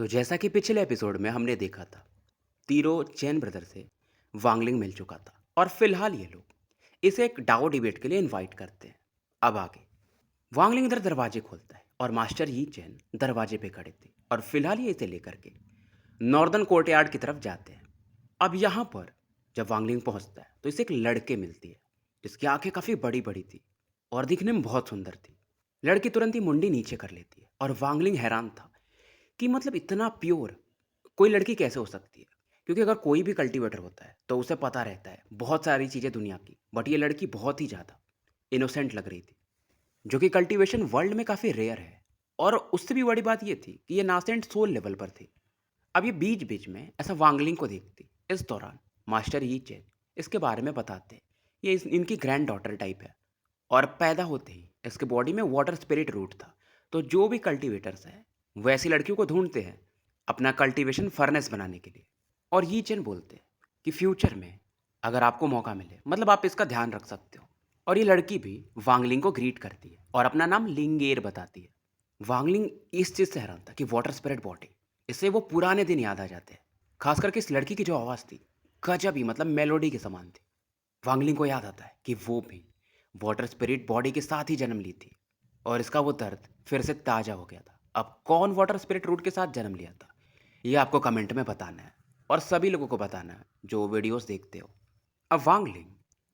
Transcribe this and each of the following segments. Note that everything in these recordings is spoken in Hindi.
तो जैसा कि पिछले एपिसोड में हमने देखा था, तीनों चैन ब्रदर से वांगलिंग मिल चुका था और फिलहाल ये लोग इसे एक डाओ डिबेट के लिए इनवाइट करते हैं। अब आगे वांगलिंग इधर दरवाजे खोलता है और मास्टर ही चैन दरवाजे पे खड़े थे और फिलहाल ये इसे लेकर के नॉर्दर्न कोर्टयार्ड की तरफ जाते हैं। अब यहाँ पर जब वांगलिंग पहुँचता है तो इसे एक लड़के मिलती है जिसकी आंखें काफ़ी बड़ी बड़ी थी और दिखने में बहुत सुंदर थी। लड़की तुरंत ही मुंडी नीचे कर लेती है और वांगलिंग हैरान था कि मतलब इतना प्योर कोई लड़की कैसे हो सकती है। क्योंकि अगर कोई भी कल्टीवेटर होता है तो उसे पता रहता है बहुत सारी चीज़ें दुनिया की, बट ये लड़की बहुत ही ज़्यादा इनोसेंट लग रही थी, जो कि कल्टीवेशन वर्ल्ड में काफ़ी रेयर है। और उससे भी बड़ी बात ये थी कि ये नासेंट सोल लेवल पर थी। अब ये बीच बीच में ऐसा वांगलिंग को देखती। इस दौरान मास्टर ही चेन इसके बारे में बताते हैं। ये इनकी ग्रैंड डॉटर टाइप है और पैदा होते ही इसके बॉडी में वाटर स्पिरिट रूट था। तो जो भी कल्टीवेटर्स हैं वैसी लड़कियों को ढूंढते हैं अपना कल्टीवेशन फर्नेस बनाने के लिए। और ये चेन बोलते हैं कि फ्यूचर में अगर आपको मौका मिले मतलब आप इसका ध्यान रख सकते हो। और ये लड़की भी वांगलिंग को ग्रीट करती है और अपना नाम लिंगेर बताती है। वांगलिंग इस चीज़ से हैरान था कि वाटर स्पिरिट बॉडी, इससे वो पुराने दिन याद आ जाते हैं। खास करके इस लड़की की जो आवाज़ थी, गजब ही मतलब मेलोडी के समान थी। वांगलिंग को याद आता है कि वो भी वाटर स्पिरिट बॉडी के साथ ही जन्म ली थी और इसका वो दर्द फिर से ताज़ा हो गया था। अब कौन वाटर स्पिरिट रूट के साथ जन्म लिया था ये आपको कमेंट में बताना है और सभी लोगों को बताना है जो वीडियोस देखते हो। अब वांगलिंग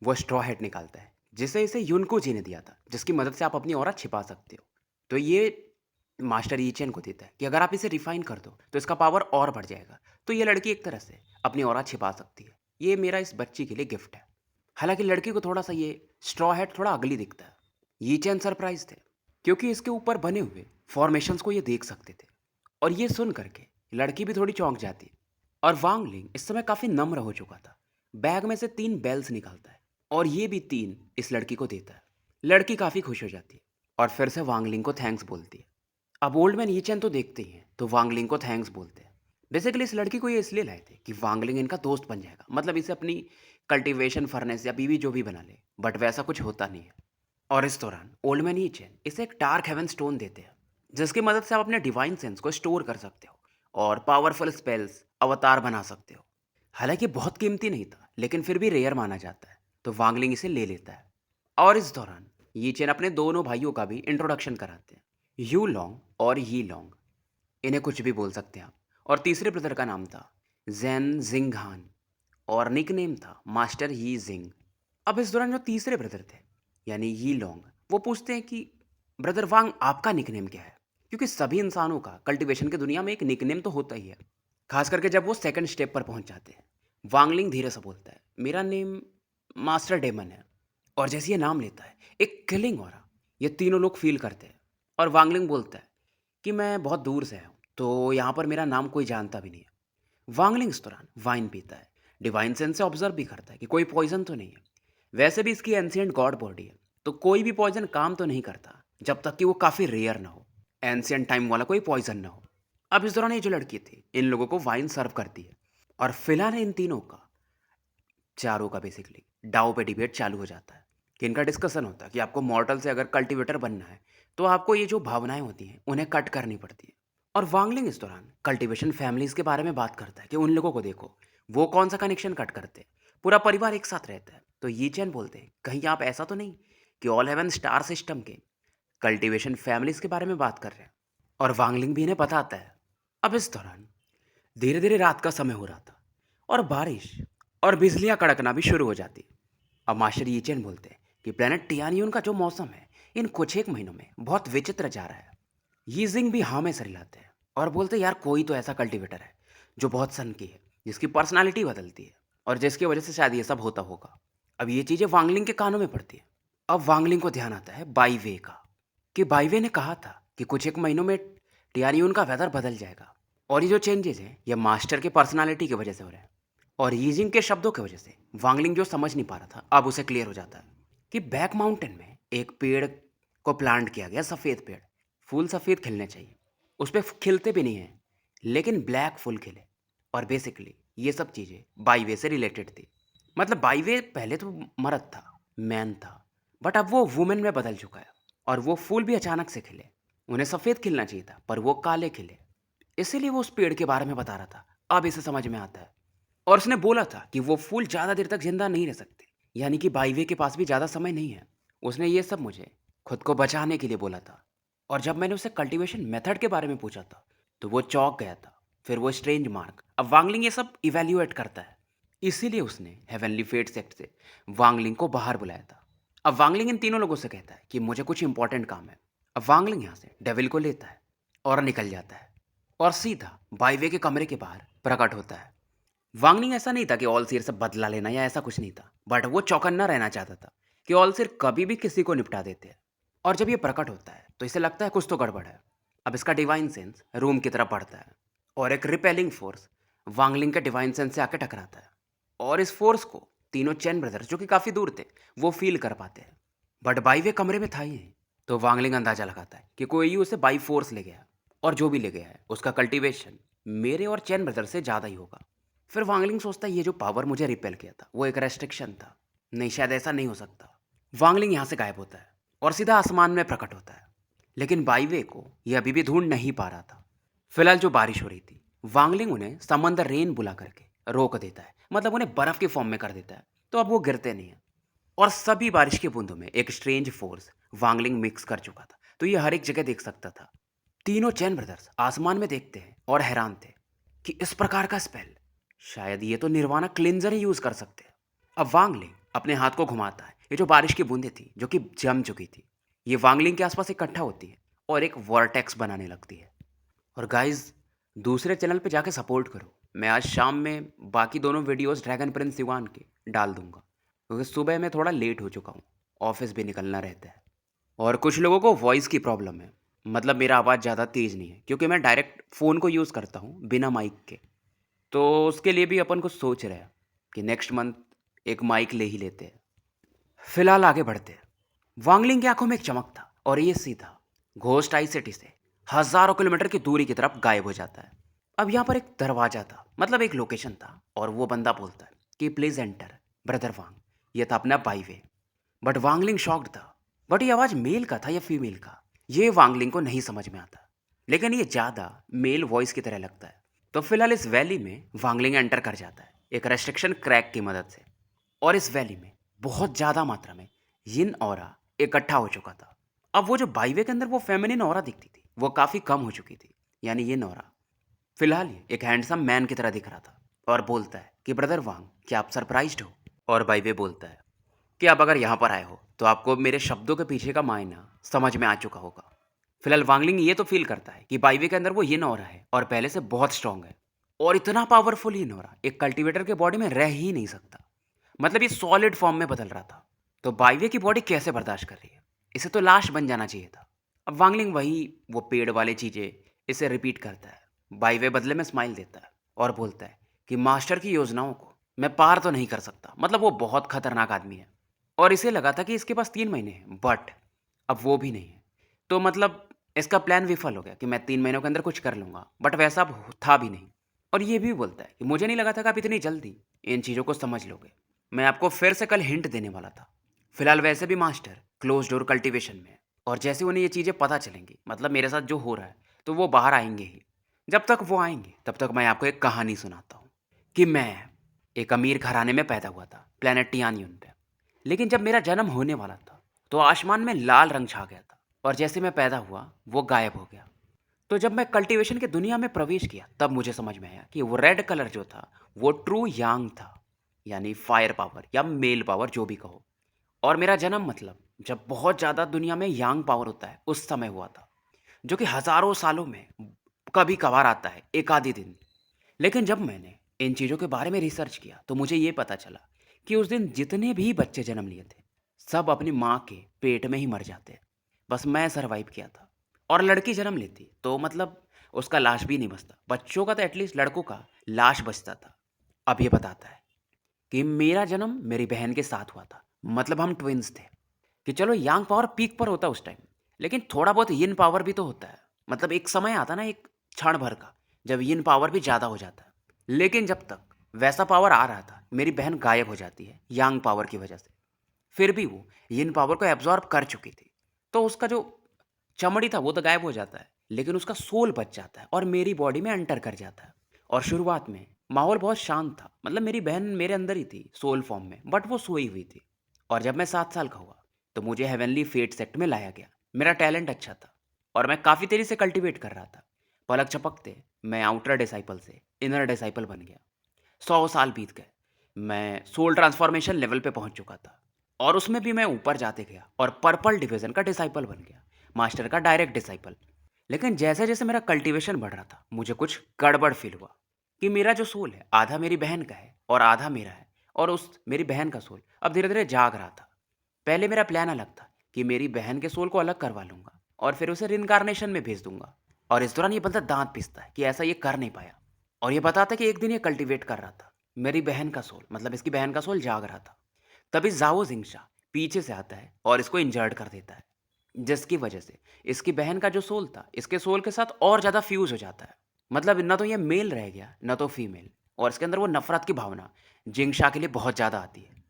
वो स्ट्रॉ हैट निकालता है जिसे इसे युनको जी ने दिया था, जिसकी मदद से आप अपनी ऑरा छिपा सकते हो। तो ये मास्टर ईचेन को देता है कि अगर आप इसे रिफाइन कर दो तो इसका पावर और बढ़ जाएगा। तो ये लड़की एक तरह से अपनी ऑरा छिपा सकती है। ये मेरा इस बच्ची के लिए गिफ्ट है। हालांकि लड़की को थोड़ा सा ये स्ट्रॉ हैट थोड़ा अगली दिखता है। ये चैन सरप्राइज थे क्योंकि इसके ऊपर बने हुए फॉर्मेशंस को ये देख सकते थे। और ये सुन करके लड़की भी थोड़ी चौंक जाती। और वांगलिंग इस समय काफ़ी नम्र हो चुका था। बैग में से 3 बेल्स निकालता है और ये भी 3 इस लड़की को देता है। लड़की काफ़ी खुश हो जाती है और फिर से वांगलिंग को थैंक्स बोलती है। अब ओल्ड मैन यीचेन तो देखते ही हैं तो वांगलिंग को थैंक्स बोलते हैं। बेसिकली इस लड़की को ये इसलिए लाए थे कि वांगलिंग इनका दोस्त बन जाएगा, मतलब इसे अपनी कल्टीवेशन फर्नेस या बीवी जो भी बना ले, बट वैसा कुछ होता नहीं है। और इस दौरान ओल्ड मैन यीचेन इसे एक डार्क हेवन स्टोन देते हैं जिसकी मदद से आप अपने डिवाइन सेंस को स्टोर कर सकते हो और पावरफुल स्पेल्स अवतार बना सकते हो। हालांकि बहुत कीमती नहीं था लेकिन फिर भी रेयर माना जाता है, तो वांगलिंग इसे ले लेता है। और इस दौरान यीचेन अपने दोनों भाइयों का भी इंट्रोडक्शन कराते हैं, यू लॉन्ग और यी लॉन्ग। इन्हें कुछ भी बोल सकते हैं आप। और तीसरे ब्रदर का नाम था जैन जिंगहान और निक नेम था मास्टर ही जिंग। अब इस दौरान जो तीसरे ब्रदर थे यानी यी लॉन्ग, वो पूछते हैं कि ब्रदर वांग आपका निक नेम क्या है। क्योंकि सभी इंसानों का कल्टीवेशन की दुनिया में एक निक नेम तो होता ही है, खास करके जब वो सेकंड स्टेप पर पहुंच जाते हैं। वांगलिंग धीरे से बोलता है मेरा नेम मास्टर डेमन है। और जैसे ये नाम लेता है एक किलिंग हो रहा ये तीनों लोग फील करते हैं। और वांगलिंग बोलता है कि मैं बहुत दूर से आया हूँ तो यहाँ पर मेरा नाम कोई जानता भी नहीं है। वांगलिंग इस दौरान वाइन पीता है, डिवाइन सेंस से ऑब्जर्व भी करता है कि कोई पॉइजन तो नहीं है। वैसे भी इसकी एंशियंट गॉड बॉडी है तो कोई भी पॉइजन काम तो नहीं करता जब तक कि वो काफ़ी रेयर ना हो, एंशियंट टाइम वाला कोई पॉइजन ना हो। अब इस दौरान ये जो लड़की थी इन लोगों को वाइन सर्व करती है और फिलहाल इन तीनों का, चारों का बेसिकली डाओ पे डिबेट चालू हो जाता है कि इनका डिस्कशन होता है कि आपको मॉर्टल से अगर कल्टीवेटर बनना है तो आपको ये जो भावनाएं होती हैं उन्हें कट करनी पड़ती है। और वांगलिंग इस दौरान कल्टीवेशन फैमिलीज के बारे में बात करता है कि उन लोगों को देखो वो कौन सा कनेक्शन कट करते हैं, पूरा परिवार एक साथ रहता है। तो ये चैन बोलते हैं कहीं आप ऐसा तो नहीं कि ऑल हेवन स्टार सिस्टम के कल्टीवेशन फैमिलीज के बारे में बात कर रहे हैं। और वांगलिंग भी इन्हें बताता है। अब इस दौरान धीरे धीरे रात का समय हो रहा था और बारिश और बिजलियां कड़कना भी शुरू हो जाती। अब मास्टर यीचेन बोलते हैं कि प्लेनेट टियानियन का जो मौसम है इन कुछ एक महीनों में बहुत विचित्र जा रहा है। यीजिंग भी हाँ में सर हिलाते हैं और बोलते हैं यार कोई तो ऐसा कल्टीवेटर है जो बहुत सन की है, जिसकी पर्सनालिटी बदलती है और जिसकी वजह से शायद ये सब होता होगा। अब ये चीज़ें वांगलिंग के कानों में पड़ती है। अब वांगलिंग को ध्यान आता है बाईवे का, कि बाईवे ने कहा था कि कुछ एक महीनों में टियानियन का वेदर बदल जाएगा। और ये जो चेंजेस हैं ये मास्टर के पर्सनालिटी की वजह से हो रहे हैं और यीजिंग के शब्दों की वजह से। वांगलिंग जो समझ नहीं पा रहा था अब उसे क्लियर हो जाता है कि बैक माउंटेन में एक पेड़ को प्लांट किया गया, सफ़ेद पेड़, फूल सफ़ेद खिलने चाहिए, उस पर खिलते भी नहीं हैं लेकिन ब्लैक फूल खिले। और बेसिकली ये सब चीज़ें बाईवे से रिलेटेड थी। मतलब बाईवे पहले तो मर्द था, मैन था, बट अब वो वुमेन में बदल चुका है और वो फूल भी अचानक से खिले। उन्हें सफ़ेद खिलना चाहिए था पर वो काले खिले। इसीलिए वो उस पेड़ के बारे में बता रहा था। अब इसे समझ में आता है। और उसने बोला था कि वो फूल ज़्यादा देर तक जिंदा नहीं रह सकते, यानी कि बाईवे के पास भी ज़्यादा समय नहीं है। उसने ये सब मुझे खुद को बचाने के लिए बोला था। और जब मैंने उससे कल्टीवेशन मेथड के बारे में पूछा था, तो वो चौंक गया था। फिर वो स्ट्रेंज मार्क, अब वांगलिंग ये सब इवेल्युएट करता है। इसीलिए उसने हेवनली फेट सेक्ट से वांगलिंग को बाहर बुलाया था। अब वांगलिंग इन तीनों लोगों से कहता है कि मुझे कुछ इंपॉर्टेंट काम है। अब वांगलिंग यहाँ से डेविल को लेता है और निकल जाता है और सीधा बाईवे के कमरे के बाहर प्रकट होता है। वांगनिंग ऐसा नहीं था कि ऑलसीर से बदला लेना या ऐसा कुछ नहीं था, बट वो चौकन्ना रहना चाहता था कि ऑलसीर कभी भी किसी को निपटा देते हैं। और जब ये प्रकट होता है तो इसे लगता है कुछ तो गड़बड़ है। अब इसका डिवाइन सेंस रूम की तरफ बढ़ता है और एक रिपेलिंग फोर्स वांगलिंग के डिवाइन सेंस से आके टकराता है। और इस फोर्स को तीनों चैन ब्रदर्स जो कि काफ़ी दूर थे वो फील कर पाते हैं। बट बाईवे कमरे में था ही नहीं। तो वांगलिंग अंदाजा लगाता है कि कोई ही उसे बाई फोर्स ले गया, और जो भी ले गया है उसका कल्टीवेशन मेरे और चैन ब्रदर से ज़्यादा ही होगा। फिर वांगलिंग सोचता है ये जो पावर मुझे रिपेल किया था वो एक रेस्ट्रिक्शन था, नहीं शायद ऐसा नहीं हो सकता। वांगलिंग यहाँ से गायब होता है और सीधा आसमान में प्रकट होता है। लेकिन बाईवे को ये अभी भी ढूंढ नहीं पा रहा था। फिलहाल जो बारिश हो रही थी, वांगलिंग उन्हें समंदर रेन बुला करके रोक देता है, मतलब उन्हें बर्फ के फॉर्म में कर देता है, तो अब वो गिरते नहीं है। और सभी बारिश की बूंदों में एक स्ट्रेंज फोर्स वांगलिंग मिक्स कर चुका था, तो ये हर एक जगह देख सकता था। तीनों चैन ब्रदर्स आसमान में देखते हैं और हैरान थे कि इस प्रकार का स्पेल शायद ये तो निर्वाणा क्लिंजर ही यूज कर सकते हैं। अब वांगलिंग अपने हाथ को घुमाता है, ये जो बारिश की बूंदें थी जो कि जम चुकी थी, ये वांगलिंग के आसपास इकट्ठा होती है और एक वर्टेक्स बनाने लगती है। और गाइज, दूसरे चैनल पे जाके सपोर्ट करो। मैं आज शाम में बाकी दोनों वीडियोस ड्रैगन प्रिंस युवान के डाल दूंगा, क्योंकि सुबह मैं थोड़ा लेट हो चुका हूँ, ऑफिस भी निकलना रहता है। और कुछ लोगों को वॉइस की प्रॉब्लम है, मतलब मेरा आवाज़ ज़्यादा तेज़ नहीं है क्योंकि मैं डायरेक्ट फ़ोन को यूज़ करता हूँ बिना माइक के। तो उसके लिए भी अपन कुछ सोच रहे हैं कि नेक्स्ट मंथ एक माइक ले ही लेते हैं। फिलहाल आगे बढ़ते हैं। वांगलिंग की आंखों में एक चमक था और ये सीधा घोस्ट आई सिटी से हजारों किलोमीटर की दूरी की तरफ गायब हो जाता है। अब यहाँ पर एक दरवाजा था, मतलब एक लोकेशन था, और वो बंदा बोलता है कि प्लीज एंटर ब्रदर वांग। ये था अपना बाईवे। बट वांगलिंग शॉक्ड था। बट ये आवाज मेल का था या फीमेल का, ये वांगलिंग को नहीं समझ में आता, लेकिन ये ज्यादा मेल वॉइस की तरह लगता है। तो फिलहाल इस वैली में वांगलिंग एंटर कर जाता है एक रेस्ट्रिक्शन क्रैक की मदद से। और इस वैली में बहुत ज़्यादा मात्रा में यिन ऑरा इकट्ठा हो चुका था। अब वो जो बाईवे के अंदर वो फेमिनिन ऑरा दिखती थी वो काफ़ी कम हो चुकी थी, यानी यिन ऑरा। फिलहाल ये एक हैंडसम मैन की तरह दिख रहा था और बोलता है कि ब्रदर वांग, क्या आप सरप्राइज्ड हो? और बाईवे बोलता है कि आप अगर यहाँ पर आए हो तो आपको मेरे शब्दों के पीछे का मायना समझ में आ चुका होगा। फिलहाल वांगलिंग ये तो फील करता है कि बाईवे के अंदर वो यिन ऑरा है और पहले से बहुत स्ट्रांग है। और इतना पावरफुल यिन ऑरा एक कल्टीवेटर के बॉडी में रह ही नहीं सकता, मतलब ये सॉलिड फॉर्म में बदल रहा था। तो बाईवे की बॉडी कैसे बर्दाश्त कर रही है? इसे तो लाश बन जाना चाहिए था। अब वांगलिंग वही वो पेड़ वाले चीजें इसे रिपीट करता है। बाईवे बदले में स्माइल देता है और बोलता है कि मास्टर की योजनाओं को मैं पार तो नहीं कर सकता, मतलब वो बहुत खतरनाक आदमी है। और इसे लगा था कि इसके पास 3 महीने हैं, बट अब वो भी नहीं है। तो मतलब इसका प्लान विफल हो गया कि मैं 3 महीनों के अंदर कुछ कर लूंगा, बट वैसा अब था भी नहीं। और ये भी बोलता है कि मुझे नहीं लगा था कि आप इतनी जल्दी इन चीज़ों को समझ लोगे। मैं आपको फिर से कल हिंट देने वाला था। फिलहाल वैसे भी मास्टर क्लोज डोर कल्टीवेशन में है, और जैसे उन्हें ये चीज़ें पता चलेंगी, मतलब मेरे साथ जो हो रहा है, तो वो बाहर आएंगे ही। जब तक वो आएंगे तब तक मैं आपको एक कहानी सुनाता हूँ कि मैं एक अमीर घराने में पैदा हुआ था प्लेनेट टियानियन पे। लेकिन जब मेरा जन्म होने वाला था तो आसमान में लाल रंग छा गया था, और जैसे मैं पैदा हुआ वो गायब हो गया। तो जब मैं कल्टीवेशन की दुनिया में प्रवेश किया तब मुझे समझ में आया कि वो रेड कलर जो था वो ट्रू यांग था, यानी फायर पावर या मेल पावर जो भी कहो। और मेरा जन्म मतलब जब बहुत ज़्यादा दुनिया में यांग पावर होता है उस समय हुआ था, जो कि हज़ारों सालों में कभी कभार आता है, एक आधी दिन। लेकिन जब मैंने इन चीज़ों के बारे में रिसर्च किया तो मुझे ये पता चला कि उस दिन जितने भी बच्चे जन्म लिए थे सब अपनी माँ के पेट में ही मर जाते। बस मैं सरवाइव किया था। और लड़की जन्म लेती तो मतलब उसका लाश भी नहीं बचता, बच्चों का तो एटलीस्ट लड़कों का लाश बचता था। अब ये बताता है कि मेरा जन्म मेरी बहन के साथ हुआ था, मतलब हम ट्विंस थे। कि चलो यांग पावर पीक पर होता उस टाइम, लेकिन थोड़ा बहुत यिन पावर भी तो होता है। मतलब एक समय आता ना, एक क्षण भर का, जब यिन पावर भी ज़्यादा हो जाता है। लेकिन जब तक वैसा पावर आ रहा था मेरी बहन गायब हो जाती है यांग पावर की वजह से। फिर भी वो यिन पावर को एब्जॉर्ब कर चुकी थी, तो उसका जो चमड़ी था वो तो गायब हो जाता है, लेकिन उसका सोल बच जाता है और मेरी बॉडी में एंटर कर जाता है। और शुरुआत में माहौल बहुत शांत था, मतलब मेरी बहन मेरे अंदर ही थी सोल फॉर्म में, बट वो सोई हुई थी। और जब मैं 7 साल का हुआ तो मुझे हेवनली फेट सेक्ट में लाया गया। मेरा टैलेंट अच्छा था और मैं काफ़ी तेज़ी से कल्टीवेट कर रहा था। पलक झपकते मैं आउटर डिसाइपल से इनर डिसाइपल बन गया। 100 साल बीत गए। मैं सोल ट्रांसफॉर्मेशन लेवल पे पहुंच चुका था और उसमें भी मैं ऊपर जाते गया और पर्पल डिवीजन का डिसाइपल बन गया, मास्टर का डायरेक्ट डिसाइपल। लेकिन जैसे जैसे मेरा कल्टीवेशन बढ़ रहा था मुझे कुछ गड़बड़ फील हुआ कि मेरा जो सोल है आधा मेरी बहन का है और आधा मेरा है। और उस मेरी बहन का सोल अब धीरे धीरे जाग रहा था। पहले मेरा प्लान अलग था कि मेरी बहन के सोल को अलग करवा लूंगा और फिर उसे रिनकारनेशन में भेज दूंगा। और इस दौरान ये बंदा दांत पीसता है कि ऐसा ये कर नहीं पाया और ये बताता है कि एक दिन ये कल्टीवेट कर रहा था। मेरी बहन का सोल, मतलब इसकी बहन का सोल जाग रहा था। तभी जाओ जिंगशा पीछे से आता है और इसको इंजर्ड कर देता है, जिसकी वजह से इसकी बहन का जो सोल था इसके सोल के साथ और ज़्यादा फ्यूज हो जाता है। मतलब ना तो ये मेल रह गया ना तो फीमेल, और इसके अंदर वो नफरत की भावना जिंगशा के लिए बहुत ज़्यादा आती है।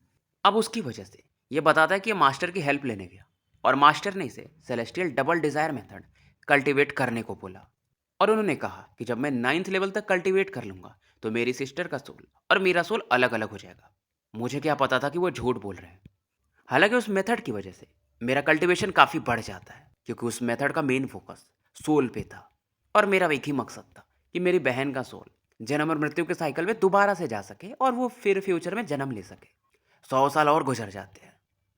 अब उसकी वजह से ये बताता है कि ये मास्टर की हेल्प लेने गया और मास्टर ने इसे celestial double desire method cultivate करने को बोला। और उन्होंने कहा कि जब मैं 9th लेवल तक कल्टीवेट कर लूँगा तो मेरी सिस्टर का सोल और मेरा सोल अलग अलग हो जाएगा। मुझे क्या पता था कि वो झूठ बोल रहे हैं। हालांकि उस मेथड की वजह से मेरा कल्टीवेशन काफ़ी बढ़ जाता है, क्योंकि उस मेथड का मेन फोकस सोल पे था। और मेरा एक ही मकसद था कि मेरी बहन का सोल जन्म और मृत्यु के साइकिल में दोबारा से जा सके और वो फिर फ्यूचर में जन्म ले सके। 100 साल और गुजर जाते हैं।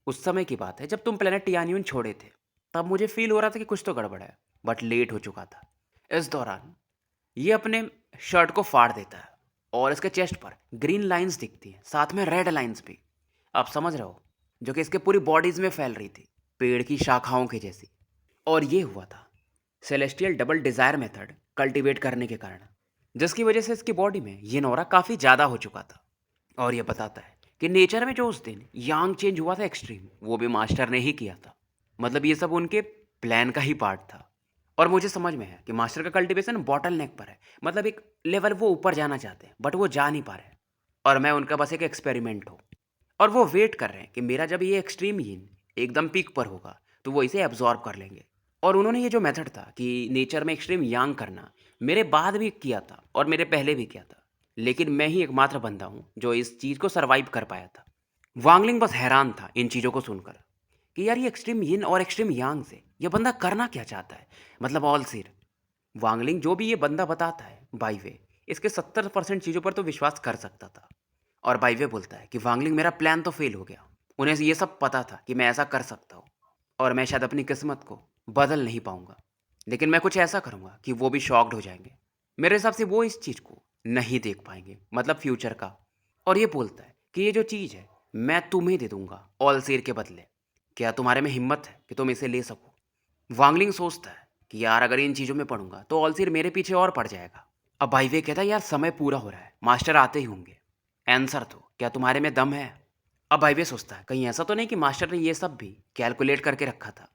उस समय की बात है जब तुम प्लेनेट टियान्यून छोड़े थे। तब मुझे फील हो रहा था कि कुछ तो गड़बड़ है, बट लेट हो चुका था। इस दौरान ये अपने शर्ट को फाड़ देता है और इसके चेस्ट पर ग्रीन लाइंस दिखती हैं, साथ में रेड लाइंस भी। आप समझ रहे हो, जो कि इसके पूरी बॉडीज में फैल रही थी, पेड़ की शाखाओं के जैसी। और ये हुआ था celestial double desire method cultivate करने के कारण, जिसकी वजह से इसकी बॉडी में ये नौरा काफ़ी ज़्यादा हो चुका था। और ये बताता है कि नेचर में जो उस दिन यांग चेंज हुआ था एक्सट्रीम, वो भी मास्टर ने ही किया था। मतलब ये सब उनके प्लान का ही पार्ट था। और मुझे समझ में है कि मास्टर का कल्टीवेशन बॉटल नेक पर है, मतलब एक लेवल वो ऊपर जाना चाहते हैं बट वो जा नहीं पा रहे हैं। और मैं उनका बस एक एक्सपेरिमेंट हूँ। और वो वेट कर रहे हैं कि मेरा जब ये एक्सट्रीम यीन एकदम पीक पर होगा तो वो इसे एब्जॉर्ब कर लेंगे। और उन्होंने ये जो मेथड था कि नेचर में एक्सट्रीम यांग करना, मेरे बाद भी किया था और मेरे पहले भी किया था, लेकिन मैं ही एकमात्र बंदा हूँ जो इस चीज़ को सरवाइव कर पाया था। वांगलिंग बस हैरान था इन चीज़ों को सुनकर कि यार ये एक्सट्रीम यिन और एक्सट्रीम यांग से ये बंदा करना क्या चाहता है, मतलब ऑल सिर। वांगलिंग जो भी ये बंदा बताता है बाई वे, इसके 70% चीज़ों पर तो विश्वास कर सकता था। और बाई वे बोलता है कि वांगलिंग मेरा प्लान तो फेल हो गया, उन्हें ये सब पता था कि मैं ऐसा कर सकता हूँ और मैं शायद अपनी किस्मत को बदल नहीं पाऊंगा, लेकिन मैं कुछ ऐसा करूँगा कि वो भी शॉक्ड हो जाएंगे। मेरे हिसाब से वो इस चीज़ को नहीं देख पाएंगे, मतलब फ्यूचर का। और ये बोलता है कि ये जो चीज़ है मैं तुम्हें दे दूंगा ऑल शेर के बदले। क्या तुम्हारे में हिम्मत है कि तुम इसे ले सको? वांगलिंग सोचता है कि यार अगर इन चीज़ों में पढ़ूंगा तो ऑल शेर मेरे पीछे और पड़ जाएगा। अब भाईवे कहता है यार समय पूरा हो रहा है, मास्टर आते ही होंगे, आंसर दो, क्या तुम्हारे में दम है? अब भाईवे सोचता है कहीं ऐसा तो नहीं कि मास्टर ने ये सब भी कैलकुलेट करके रखा था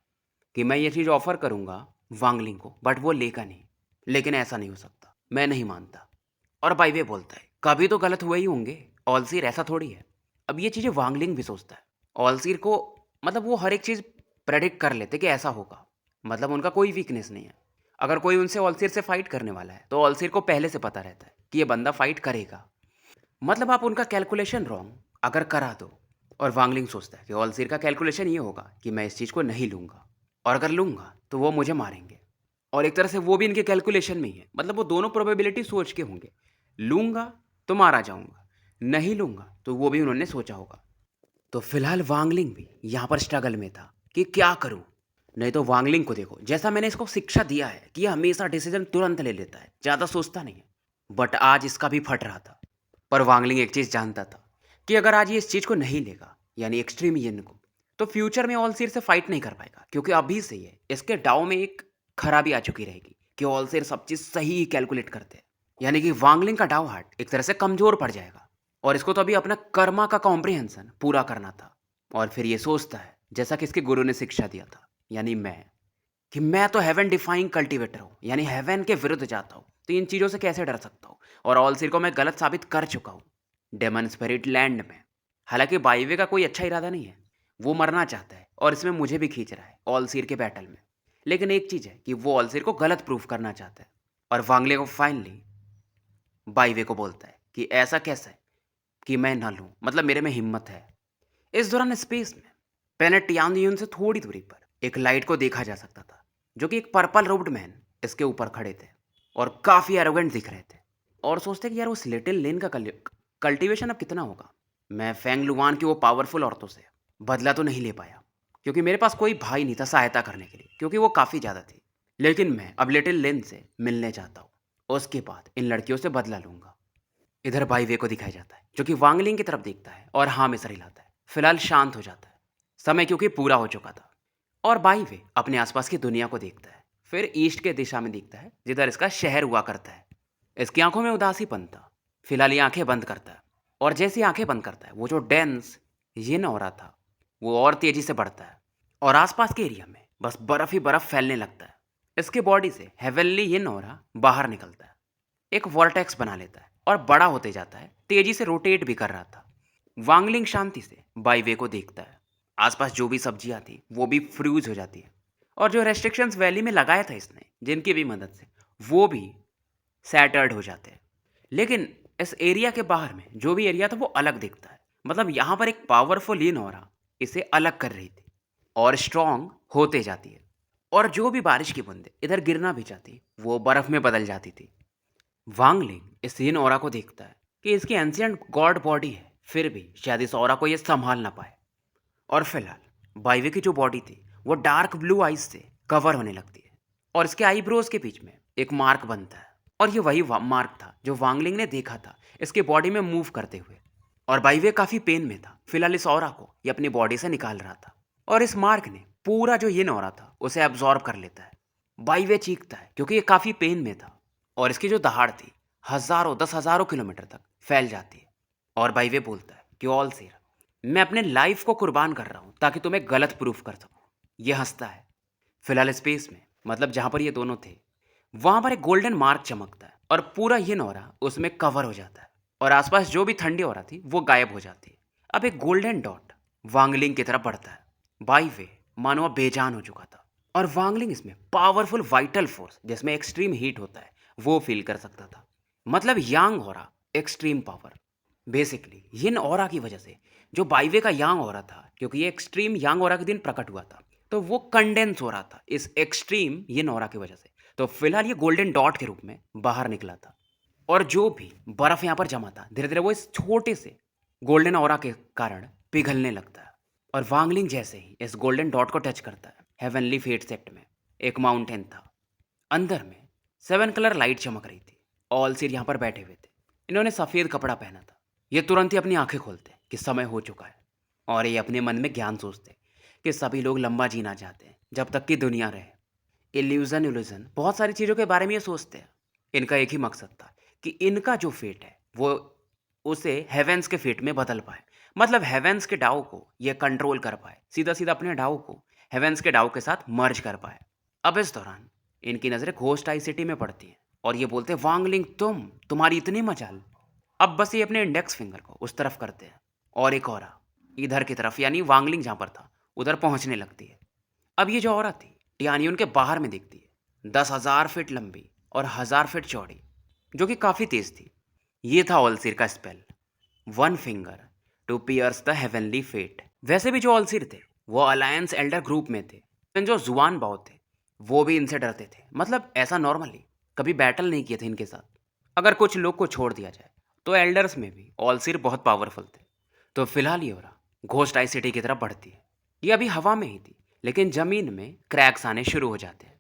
कि मैं ये चीज़ ऑफर करूंगा वांगलिंग को बट वो लेगा नहीं। लेकिन ऐसा नहीं हो सकता, मैं नहीं मानता। और बाईवे बोलता है कभी तो गलत हुए ही होंगे, ऑलसीर ऐसा थोड़ी है। अब ये चीज़ें वांगलिंग भी सोचता है। ऑलसीर को, मतलब वो हर एक चीज़ प्रेडिक्ट कर लेते कि ऐसा होगा, मतलब उनका कोई वीकनेस नहीं है। अगर कोई उनसे ऑलसीर से फाइट करने वाला है तो ऑलसीर को पहले से पता रहता है कि ये बंदा फाइट करेगा। मतलब आप उनका कैलकुलेशन रॉन्ग अगर करा दो। और वांगलिंग सोचता है कि ऑलसीर का कैलकुलेशन ये होगा कि मैं इस चीज़ को नहीं लूँगा, और अगर लूँगा तो वो मुझे मारेंगे। और एक तरह से वो भी इनके कैलकुलेशन में ही है, मतलब वो दोनों प्रोबेबिलिटी सोच के होंगे। लूँगा तो मारा जाऊँगा, नहीं लूँगा तो वो भी उन्होंने सोचा होगा। तो फिलहाल वांगलिंग भी यहाँ पर स्ट्रगल में था कि क्या करूँ। नहीं तो वांगलिंग को देखो, जैसा मैंने इसको शिक्षा दिया है कि ये हमेशा डिसीजन तुरंत ले लेता है, ज़्यादा सोचता नहीं है, बट आज इसका भी फट रहा था। पर वांगलिंग एक चीज़ जानता था कि अगर आज ये इस चीज़ को नहीं लेगा, यानी एक्सट्रीम यिन को, तो फ्यूचर में ऑलसीर से फाइट नहीं कर पाएगा, क्योंकि अभी से ये इसके डाव में एक खराबी आ चुकी रहेगी कि ऑलसीर सब चीज़ सही ही कैलकुलेट करते हैं। यानी कि वांगलिंग का डाव हार्ट एक तरह से कमज़ोर पड़ जाएगा और इसको तो अभी अपना कर्मा का कॉम्प्रिहेंशन पूरा करना था। और फिर ये सोचता है जैसा कि इसके गुरु ने शिक्षा दिया था, यानी मैं, कि मैं तो हेवन डिफाइंग कल्टीवेटर हूँ, यानी हेवन के विरुद्ध जाता हूँ, तो इन चीज़ों से कैसे डर सकता हूँ। और ऑलसीर को मैं गलत साबित कर चुका हूँ डेमन स्पिरिट लैंड में। हालांकि बाईवे का कोई अच्छा इरादा नहीं है, वो मरना चाहता है और इसमें मुझे भी खींच रहा है ऑलसीर के बैटल में। लेकिन एक चीज़ है कि वो ऑलसीर को गलत प्रूफ करना चाहता है और वांगले को फाइनली बाईवे को बोलता है कि ऐसा कैसा है कि मैं ना लूँ, मतलब मेरे में हिम्मत है। इस दौरान स्पेस में प्लेनेट टियानयुन से थोड़ी दूरी पर एक लाइट को देखा जा सकता था, जो कि एक पर्पल रोब्ड मैन इसके ऊपर खड़े थे और काफ़ी एरोगेंट दिख रहे थे और सोचते कि यार उस लिटिल लेन का कल्टीवेशन अब कितना होगा। मैं फेंग लुआन की वो पावरफुल औरतों से बदला तो नहीं ले पाया क्योंकि मेरे पास कोई भाई नहीं था सहायता करने के लिए, क्योंकि वो काफ़ी ज़्यादा थी। लेकिन मैं अब लिटिल लेन से मिलने चाहता हूँ, उसके बाद इन लड़कियों से बदला लूंगा। इधर बाई वे को दिखाया जाता है जो कि वांगलिंग की तरफ देखता है और हाँ में सर हिलाता है। फिलहाल शांत हो जाता है, समय क्योंकि पूरा हो चुका था। और बाई वे अपने आसपास की दुनिया को देखता है, फिर ईस्ट के दिशा में देखता है जिधर इसका शहर हुआ करता है। इसकी आंखों में उदासीपन था। फिलहाल ये आंखें बंद करता है और जैसे ही आंखें बंद करता है वो जो डेंस यिन ऑरा था वो और तेजी से बढ़ता है और आसपास के एरिया में बस बर्फ ही बर्फ फैलने लगता है। इसके बॉडी से हेवनली यिन ऑरा बाहर निकलता है, एक वॉर्टेक्स बना लेता है और बड़ा होते जाता है, तेजी से रोटेट भी कर रहा था। वांगलिंग शांति से बाईवे को देखता है। आसपास जो भी सब्जियां थी वो भी फ्रूज हो जाती है और जो रेस्ट्रिक्शंस वैली में लगाया था इसने जिनकी भी मदद से, वो भी सैटर्ड हो जाते हैं। लेकिन इस एरिया के बाहर में जो भी एरिया था वो अलग दिखता है, मतलब यहाँ पर एक पावरफुल इन ऑरा इसे अलग कर रही थी और स्ट्रॉन्ग होते जाती है। और जो भी बारिश की बूंदें इधर गिरना भी चाहती वो बर्फ में बदल जाती थी। वांगलिंग इस इन ऑरा को देखता है कि इसकी एंशियंट गॉड बॉडी है, फिर भी शायद इस ऑरा को ये संभाल ना पाए। और फिलहाल बाईवे की जो बॉडी थी वो डार्क ब्लू आइज से कवर होने लगती है और इसके आईब्रोज के बीच में एक मार्क बनता है और ये वही मार्क था जो वांगलिंग ने देखा था इसके बॉडी में मूव करते हुए। और बाईवे काफ़ी पेन में था। फिलहाल इस ऑरा को ये अपनी बॉडी से निकाल रहा था और इस मार्क ने पूरा जो ये ऑरा था उसे एब्जॉर्ब कर लेता है। बाईवे चीखता है क्योंकि ये काफ़ी पेन में था और इसकी जो दहाड़ थी हज़ारों 10,000 किलोमीटर तक फैल जाती है। और बाईवे बोलता है कि ऑल सेर, मैं अपने लाइफ को कुर्बान कर रहा हूँ ताकि तुम्हें गलत प्रूफ कर सकूँ। ये हंसता है। फिलहाल स्पेस में, मतलब जहाँ पर ये दोनों थे, वहाँ पर एक गोल्डन मार्क चमकता है और पूरा ये नौरा उसमें कवर हो जाता है और आसपास जो भी ठंडी हो रहा थी वो गायब हो जाती है। अब एक गोल्डन डॉट वांगलिंग की तरफ बढ़ता है। बाईवे मानो अब बेजान हो चुका था और वांगलिंग इसमें पावरफुल वाइटल फोर्स जिसमें एक्सट्रीम हीट होता है वो फील कर सकता था, मतलब यांग ऑरा, एक्सट्रीम पावर। बेसिकली यिन ऑरा की वजह से जो बाईवे का यांग ऑरा था, क्योंकि ये एक्सट्रीम यांग ऑरा के दिन प्रकट हुआ था, तो वो कंडेंस हो रहा था इस एक्सट्रीम यिन ऑरा की वजह से। तो फिलहाल ये गोल्डन डॉट के रूप में बाहर निकला था और जो भी बर्फ यहाँ पर जमा था धीरे धीरे वो इस छोटे से गोल्डन ऑरा के कारण पिघलने लगता है। और वांगलिंग जैसे ही इस गोल्डन डॉट को टच करता है, हेवनली फेट सेक्ट में एक माउंटेन था, अंदर में 7 कलर लाइट चमक रही थी। ऑल सिर यहाँ पर बैठे हुए थे। इन्होंने सफ़ेद कपड़ा पहना था। ये तुरंत ही अपनी आंखें खोलते कि समय हो चुका है और ये अपने मन में ज्ञान सोचते कि सभी लोग लंबा जीना चाहते हैं जब तक कि दुनिया रहे। इल्यूज़न बहुत सारी चीज़ों के बारे में ये सोचते हैं। इनका एक ही मकसद था कि इनका जो फेट है वो उसे हेवेंस के फेट में बदल पाए, मतलब हेवेंस के डाउ को ये कंट्रोल कर पाए, सीधा सीधा अपने डाउ को हेवेंस के डाउ के साथ मर्ज कर पाए। अब इस दौरान इनकी नज़रें घोस्ट आई सिटी में पड़ती हैं और ये बोलते हैं, वांगलिंग तुम्हारी इतनी मजाल। अब बस ये अपने इंडेक्स फिंगर को उस तरफ करते हैं और एक औरा इधर की तरफ, यानी वांगलिंग जहाँ पर था उधर पहुँचने लगती है। अब ये जो औरत थी टियानियन के बाहर में दिखती है, 10,000 फीट लंबी और 1,000 फीट चौड़ी, जो कि काफ़ी तेज थी। ये था ऑलसिर का spell, 1 finger to pierce the heavenly fate. वैसे भी जो ऑलसिर थे वो अलायंस एल्डर ग्रुप में थे, लेकिन जो जुआन बाओ थे वो भी इनसे डरते थे, मतलब ऐसा नॉर्मली कभी बैटल नहीं किए थे इनके साथ। अगर कुछ लोग को छोड़ दिया जाए तो एल्डर्स में भी ऑलसिर बहुत पावरफुल थे। तो फिलहाल ये हो रहा घोस्ट आई सिटी की तरफ बढ़ती है। ये अभी हवा में ही थी, लेकिन ज़मीन में क्रैक्स आने शुरू हो जाते हैं।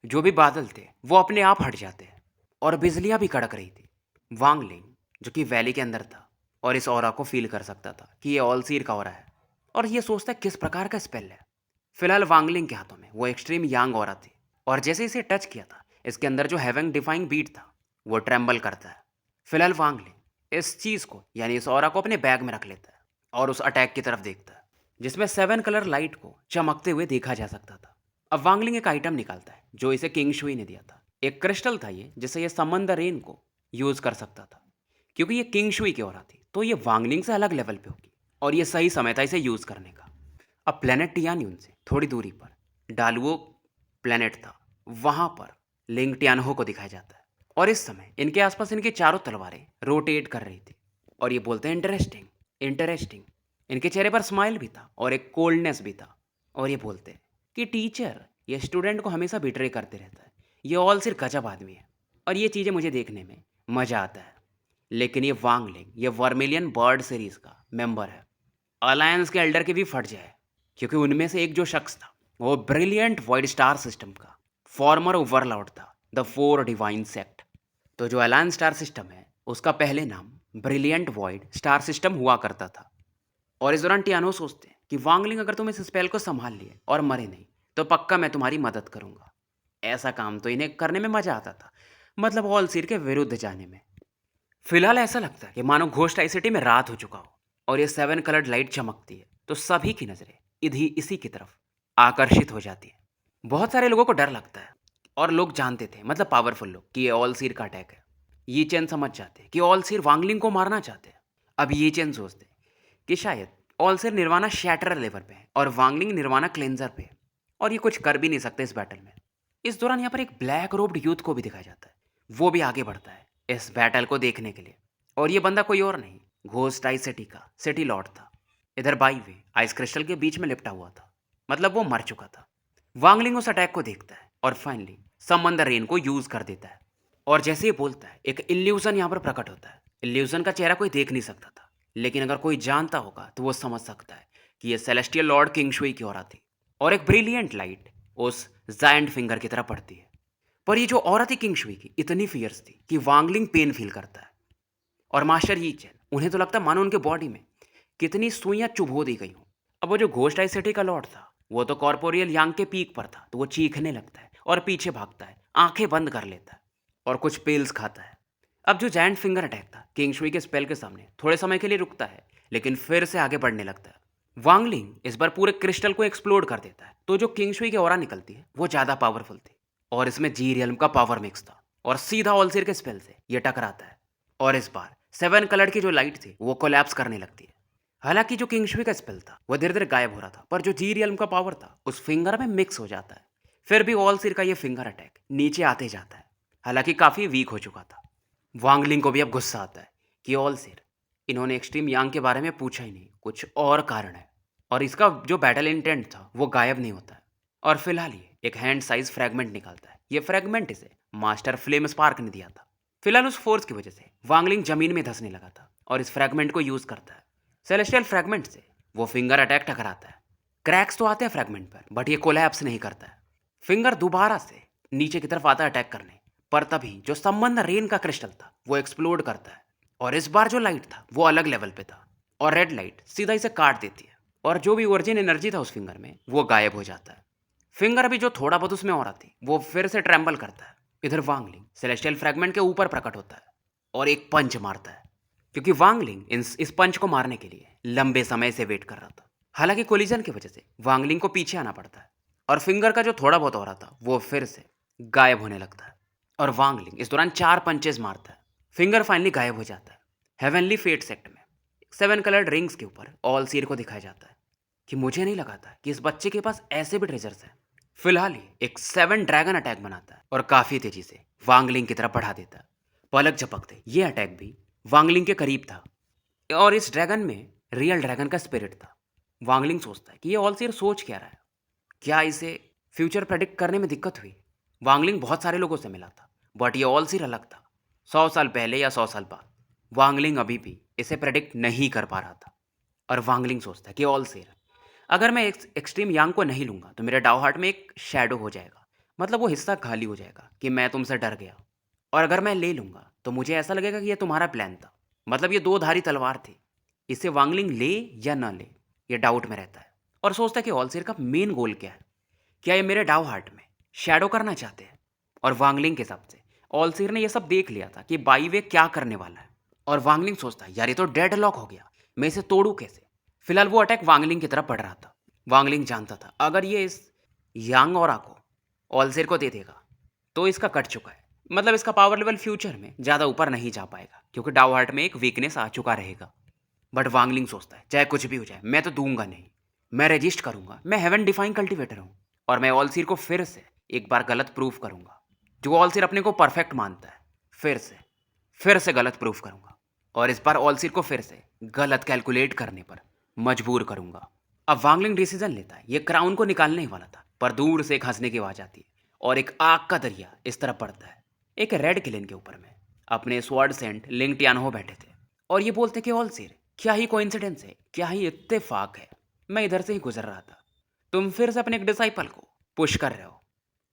जो भी बादल थे वो अपने आप हट जाते हैं और बिजलियां भी कड़क रही थी। वांगलिंग जो कि वैली के अंदर था और इस ऑरा को फील कर सकता था कि ये ऑलसीर का ऑरा है और ये सोचता है किस प्रकार का स्पेल है। फिलहाल वांगलिंग के हाथों में वो एक्सट्रीम यांग ऑरा थी और जैसे इसे टच किया था इसके अंदर जो हेवन डिफाइंग बीट था वो ट्रेम्बल करता है। फिलहाल वांगलिंग इस चीज़ को, यानी इस ऑरा को अपने बैग में रख लेता है और उस अटैक की तरफ देखता है जिसमें 7 कलर लाइट को चमकते हुए देखा जा सकता था। अब वांगलिंग एक आइटम निकालता है जो इसे किंग शुई ने दिया था। एक क्रिस्टल था ये जिससे ये समन द रेन को यूज़ कर सकता था। क्योंकि ये किंग शुई की ऑरा थी तो ये वांगलिंग से अलग लेवल पे होगी और ये सही समय था इसे यूज़ करने का। अब प्लेनेट टियान्यून से थोड़ी दूरी पर डालुओ प्लेनेट था वहां पर लिंग टियानहो को दिखाया जाता है। और इस समय इनके आसपास इनकी चारों तलवारें रोटेट कर रही थी और ये बोलते हैं इंटरेस्टिंग, इंटरेस्टिंग। इनके चेहरे पर स्माइल भी था और एक कोल्डनेस भी था। और ये बोलते हैं कि टीचर ये स्टूडेंट को हमेशा बिट्रे करते रहता है, ये ऑल सिर्फ गजब आदमी है और ये चीज़ें मुझे देखने में मज़ा आता है। लेकिन ये वांग लिंग ये वर्मिलियन बर्ड सीरीज का मेंबर है। अलायंस के एल्डर के भी फट जाए, क्योंकि उनमें से एक जो शख्स था वो ब्रिलियंट वाइड स्टार सिस्टम का फॉर्मर ओवरलॉर्ड था, द फोर डिवाइन सेक्ट। तो जो अलायंस स्टार सिस्टम है उसका पहले नाम ब्रिलियंट वॉइड स्टार सिस्टम हुआ करता था। और इस दौरान टियानो सोचते हैं कि वांगलिंग अगर तुम इस स्पेल को संभाल लिए और मरे नहीं तो पक्का मैं तुम्हारी मदद करूंगा। ऐसा काम तो इन्हें करने में मजा आता था, मतलब ऑल सीर के विरुद्ध जाने में। फिलहाल ऐसा लगता है कि मानो घोस्ट आई सिटी में रात हो चुका हो और ये 7 कलर्ड लाइट चमकती है तो सभी की नजरें इसी की तरफ आकर्षित हो जाती है। बहुत सारे लोगों को डर लगता है और लोग जानते थे, मतलब पावरफुल लोग, कि ये ऑल सीर का अटैक है। ये चैन समझ जाते हैं कि ऑल सीर वांगलिंग को मारना चाहते हैं। अब ये चैन सोचते हैं कि शायद ऑल सीर निर्वाणा शैटर लेवल पे है और वांगलिंग निर्वाणा क्लेंजर पे है और ये कुछ कर भी नहीं सकते इस बैटल में। इस दौरान यहाँ पर एक ब्लैक रोब्ड यूथ को भी दिखाया जाता है, वो भी आगे बढ़ता है इस बैटल को देखने के लिए। और ये बंदा कोई और नहीं, घोस्ट आई सिटी का सिटी लॉर्ड था। इधर बाई वे आइस क्रिस्टल के बीच में लिपटा हुआ था, मतलब वो मर चुका था। वांगलिंग उस अटैक को देखता है और फाइनली समन द रेन को यूज कर देता है। और जैसे ही बोलता है एक इल्यूजन यहाँ पर प्रकट होता है। इल्यूजन का चेहरा कोई देख नहीं सकता था, लेकिन अगर कोई जानता होगा तो वो समझ सकता है कि ये सेलेस्टियल लॉर्ड किंग शुई की औरत थी। और एक ब्रिलियंट लाइट उस जायंट फिंगर की तरफ पड़ती है। पर ये जो औरत थी किंग शुई की इतनी फियर्स थी कि वांगलिंग पेन फील करता है। और मास्टर यी चैन, उन्हें तो लगता है मानो उनके बॉडी में कितनी सुइयां चुभो दी गई हूं। अब वो जो घोस्ट आई सिटी का लॉर्ड था वो तो कॉर्पोरियल यांग के पीक पर था, तो वो चीखने लगता है और पीछे भागता है, आंखें बंद कर लेता है और कुछ पिल्स खाता है। अब जो जायंट फिंगर अटैक था किंग शुई के स्पेल के सामने थोड़े समय के लिए रुकता है, लेकिन फिर से आगे बढ़ने लगता है। वांगलिंग इस बार पूरे क्रिस्टल को एक्सप्लोड कर देता है, तो जो किंग शुई की ऑरा निकलती है वो ज्यादा पावरफुल थी और इसमें जी रियल्म का पावर मिक्स था और सीधा ऑलसिर के स्पेल से ये टकराता है। और इस बार 7 कलर की जो लाइट थी वो कोलैप्स करने लगती है। हालांकि जो किंगशुई का स्पेल था वो धीरे धीरे गायब हो रहा था, पर जो जी रियल्म का पावर था उस फिंगर में मिक्स हो जाता है। फिर भी ऑल सिर का ये फिंगर अटैक नीचे आते जाता है, हालांकि काफी वीक हो चुका था। वांगलिंग को भी अब गुस्सा आता है कि ऑल सिर, इन्होंने एक्सट्रीम यांग के बारे में पूछा ही नहीं, कुछ और कारण है। और इसका जो बैटल इंटेंट था वो गायब नहीं होता है। और फिलहाल ये एक हैंड साइज फ्रेगमेंट निकालता है। ये फ्रेगमेंट इसे मास्टर फ्लेम स्पार्क ने दिया था। फिलहाल उस फोर्स की वजह से वांगलिंग जमीन में धंसने लगा था और इस फ्रेगमेंट को यूज करता है। सेलेस्टियल फ्रेगमेंट से वो फिंगर अटैक टकराता है। क्रैक्स तो आते हैं फ्रेगमेंट पर, बट ये कोलैप्स नहीं करता है। फिंगर दोबारा से नीचे की तरफ आता है अटैक करने, पर तभी जो संबंध रेन का क्रिस्टल था वो एक्सप्लोड करता है। और इस बार जो लाइट था वो अलग लेवल पे था और रेड लाइट सीधा इसे काट देती है और जो भी ओरिजिन एनर्जी था उस फिंगर में वो गायब हो जाता है। फिंगर अभी जो थोड़ा बहुत उसमें और आती वो फिर से ट्रेम्बल करता है। इधर वांगलिंग सेलेस्टियल फ्रेगमेंट के ऊपर प्रकट होता है और एक पंच मारता है, क्योंकि वांगलिंग इस पंच को मारने के लिए लंबे समय से वेट कर रहा था। हालांकि कोलिजन की वजह से वांगलिंग को पीछे आना पड़ता है और फिंगर का जो थोड़ा बहुत हो रहा था वो फिर से गायब होने लगता है। और वांगलिंग इस दौरान 4 पंचेस मारता है। फिंगर फाइनली गायब हो जाता है। हेवनली फेट सेक्ट में 7 कलर्ड रिंग्स के ऊपर ऑल सीर को दिखाया जाता है कि मुझे नहीं लगा था कि इस बच्चे के पास ऐसे भी ट्रेजर्स हैं। फिलहाल ही एक 7 ड्रैगन अटैक बनाता है और काफी तेजी से वांगलिंग की तरफ बढ़ा देता है। पलक झपकते ये अटैक भी वांगलिंग के करीब था और इस ड्रैगन में रियल ड्रैगन का स्पिरिट था। वांगलिंग सोचता है कि ये ऑलसीर सोच क्या रहा है, क्या इसे फ्यूचर प्रेडिक्ट करने में दिक्कत हुई। वांगलिंग बहुत सारे लोगों से मिला था, बट ये ऑलसीर अलग था। 100 साल पहले या 100 साल बाद वांगलिंग अभी भी इसे प्रेडिक्ट नहीं कर पा रहा था। और वांगलिंग सोचता है कि ऑलसीर, अगर मैं एक्सट्रीम यांग को नहीं लूंगा तो मेरे डाउ हार्ट में एक शैडो हो जाएगा, मतलब वो हिस्सा खाली हो जाएगा कि मैं तुमसे डर गया। और अगर मैं ले लूंगा तो मुझे ऐसा लगेगा कि ये तुम्हारा प्लान था, मतलब ये 2 धारी तलवार थी। इसे वांगलिंग ले या ना ले ये डाउट में रहता है और सोचता है कि ऑलसीर का मेन गोल क्या है, क्या ये मेरे डाउ हार्ट में शैडो करना चाहते हैं। और वांगलिंग के हिसाब से ऑलसीर ने यह सब देख लिया था कि बाई वे क्या करने वाला है। और वांगलिंग सोचता है यार ये तो डेड लॉक हो गया, मैं इसे तोड़ू कैसे। फिलहाल वो अटैक वांगलिंग की तरफ बढ़ रहा था। वांगलिंग जानता था अगर ये इस यांग और को ऑलसीर को दे देगा तो इसका कट चुका है, मतलब इसका पावर लेवल फ्यूचर में ज़्यादा ऊपर नहीं जा पाएगा, क्योंकि डाउ हार्ट में एक वीकनेस आ चुका रहेगा। बट वांगलिंग सोचता है चाहे कुछ भी हो जाए मैं तो दूंगा नहीं, मैं रजिस्ट करूंगा, मैं हेवन डिफाइन कल्टिवेटर हूँ और मैं ऑलसीर को फिर से एक बार गलत प्रूफ करूंगा। जो ऑलसिर अपने को परफेक्ट मानता है, फिर से गलत प्रूफ करूंगा। और इस बार ऑलसिर को फिर से गलत कैलकुलेट करने पर मजबूर करूंगा। अब वांगलिंग डिसीजन लेता है। ये क्राउन को निकालने ही वाला था, पर दूर से एक हंसने की आवाज आती है और एक आग का दरिया इस तरफ पड़ता है। एक रेड किलेन के ऊपर में अपने स्वॉर्ड सेंट लिंग टियानहो बैठे थे और ये बोलते कि ऑलसिर, क्या ही कोइंसिडेंस है, क्या ही इत्तेफाक है। मैं इधर से ही गुजर रहा था, तुम फिर से अपने एक डिसाइपल को पुश कर रहे हो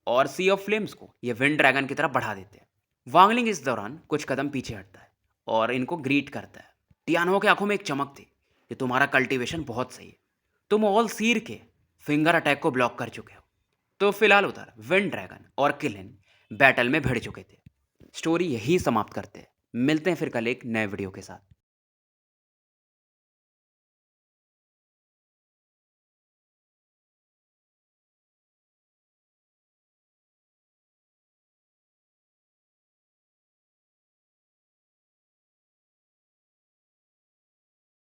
और सी ऑफ फ्लेम्स को ये विंड ड्रैगन की तरफ बढ़ा देते हैं। वांगलिंग इस दौरान कुछ कदम पीछे हटता है और इनको ग्रीट करता है। टियानहो की आंखों में एक चमक थी। ये तुम्हारा कल्टीवेशन बहुत सही है, तुम ऑल सीर के फिंगर अटैक को ब्लॉक कर चुके हो। तो फिलहाल उधर विंड ड्रैगन और किलिन बैटल में भिड़ चुके थे। स्टोरी यही समाप्त करते हैं। मिलते हैं फिर कल एक नए वीडियो के साथ।